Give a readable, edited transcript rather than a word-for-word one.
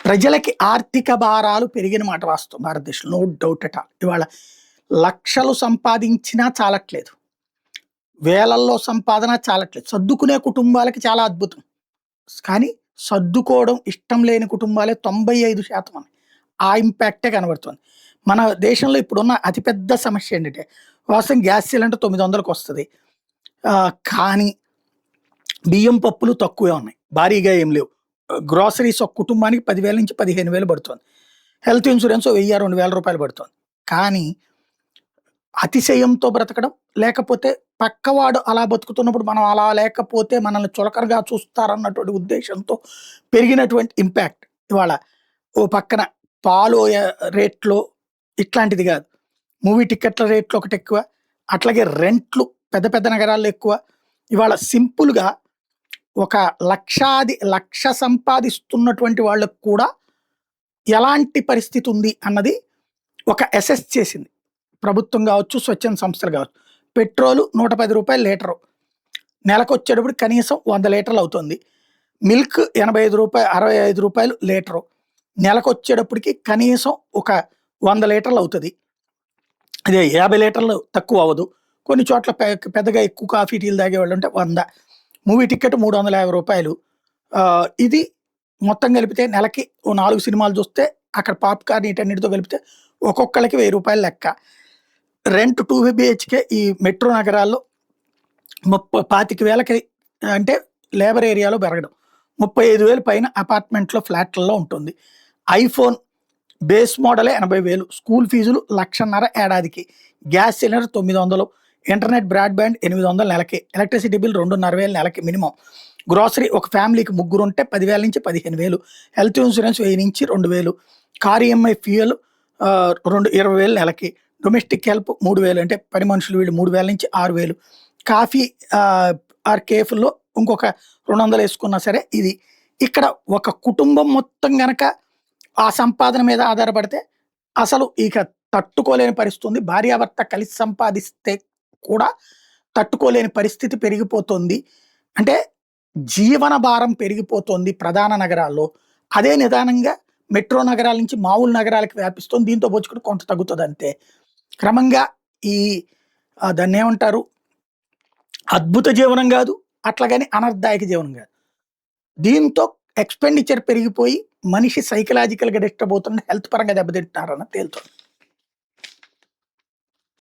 ప్రజలకి ఆర్థిక భారాలు పెరిగిన మాట వాస్తవం భారతదేశంలో. No doubt at all. ఇవాళ లక్షలు సంపాదించినా చాలట్లేదు. వేలల్లో సంపాదన చాలట్లేదు. సర్దుకునే కుటుంబాలకి చాలా అద్భుతం. కానీ సర్దుకోవడం ఇష్టం లేని కుటుంబాలే 95% ఉన్నాయి. ఆ ఇంపాక్టే కనబడుతుంది. మన దేశంలో ఇప్పుడున్న అతిపెద్ద సమస్య ఏంటంటే వాస్తవం గ్యాస్ సిలిండర్ 900కి వస్తది. కానీ బియ్యం, పప్పులు తక్కువే ఉన్నాయి. భారీగా ఏం లేవు. గ్రోసరీస్ ఒక కుటుంబానికి 10,000 నుంచి 15,000 పడుతుంది. హెల్త్ ఇన్సూరెన్స్ 1000, 2,000 రూపాయలు పడుతుంది. కానీ అతిశయంతో బ్రతకడం, లేకపోతే పక్కవాడు అలా బతుకుతున్నప్పుడు మనం అలా లేకపోతే మనల్ని చులకనగా చూస్తారన్నటువంటి ఉద్దేశంతో పెరిగినటువంటి ఇంపాక్ట్. ఇవాళ ఓ పక్కన పాలు రేట్లు ఇట్లాంటిది కాదు. మూవీ టికెట్ల రేట్లు ఒకటి ఎక్కువ. అట్లాగే రెంట్లు పెద్ద పెద్ద నగరాల్లో ఎక్కువ. ఇవాళ సింపుల్‌గా ఒక లక్ష సంపాదిస్తున్నటువంటి వాళ్ళకి కూడా ఎలాంటి పరిస్థితి ఉంది అన్నది ఒక అసెస్ చేసింది. ప్రభుత్వం కావచ్చు, స్వచ్ఛంద సంస్థలు కావచ్చు. పెట్రోలు రూ. 110 లీటరు. నెలకొచ్చేటప్పుడు కనీసం 100 లీటర్లు అవుతుంది. మిల్క్ రూ. 65 లీటరు. నెలకొచ్చేటప్పటికి కనీసం ఒక 100 లీటర్లు అవుతుంది. అదే 50 లీటర్లు తక్కువ అవ్వదు. కొన్ని చోట్ల పెద్దగా ఎక్కువ కాఫీ, టీలు తాగేవాళ్ళు ఉంటే 100. మూవీ టికెట్ రూ. 350. ఇది మొత్తం కలిపితే నెలకి ఓ 4 సినిమాలు చూస్తే అక్కడ పాప్‌కార్న్ వీటన్నిటితో కలిపితే ఒక్కొక్కళ్ళకి రూ. 1000 లెక్క. రెంట్ 2 BHK ఈ మెట్రో నగరాల్లో 25,000కి అంటే లేబర్ ఏరియాలో పెరగడం. 35,000 పైన అపార్ట్మెంట్‌లో, ఫ్లాట్‌లలో ఉంటుంది. IPhone base మోడలే 80,000. స్కూల్ ఫీజులు 1,50,000 ఏడాదికి. Gas cylinder 900. ఇంటర్నెట్ బ్రాడ్‌బ్యాండ్ 800 నెలకి. ఎలక్ట్రిసిటీ బిల్ 2,500 నెలకి మినిమం. గ్రోసరీ ఒక ఫ్యామిలీకి ముగ్గురుంటే 10,000 నుంచి 15,000. హెల్త్ ఇన్సూరెన్స్ 1000 నుంచి 2,000. కార్ ఈఎంఐ, ఫ్యూయల్ 20,000 నెలకి. డొమెస్టిక్ హెల్ప్ 3,000 అంటే పని మనుషులు వీళ్ళు 3,000 నుంచి 6,000. కాఫీ ఆర్ కేఫ్‌లో ఇంకొక 200 వేసుకున్నా సరే ఇది. ఇక్కడ ఒక కుటుంబం మొత్తం గనక ఆ సంపాదన మీద ఆధారపడితే అసలు ఇక తట్టుకోలేని పరిస్థితి ఉంది. భార్యాభర్త కలిసి సంపాదిస్తే కూడా తట్టుకోలేని పరిస్థితి పెరిగిపోతుంది. అంటే జీవన భారం పెరిగిపోతుంది ప్రధాన నగరాల్లో. అదే నిదానంగా మెట్రో నగరాల నుంచి మామూలు నగరాలకు వ్యాపిస్తుంది. దీంతో పోల్చుకుంటే కొంత తగ్గుతుంది అంతే. క్రమంగా ఈ దాన్నేమంటారు, అద్భుత జీవనం కాదు, అట్లాగని అనర్థదాయక జీవనం కాదు. దీంతో ఎక్స్‌పెండిచర్ పెరిగిపోయి మనిషి సైకలాజికల్‌గా డిస్టర్బ్ అవుతుంది. హెల్త్ పరంగా దెబ్బతింటున్నారని తేలుతుంది.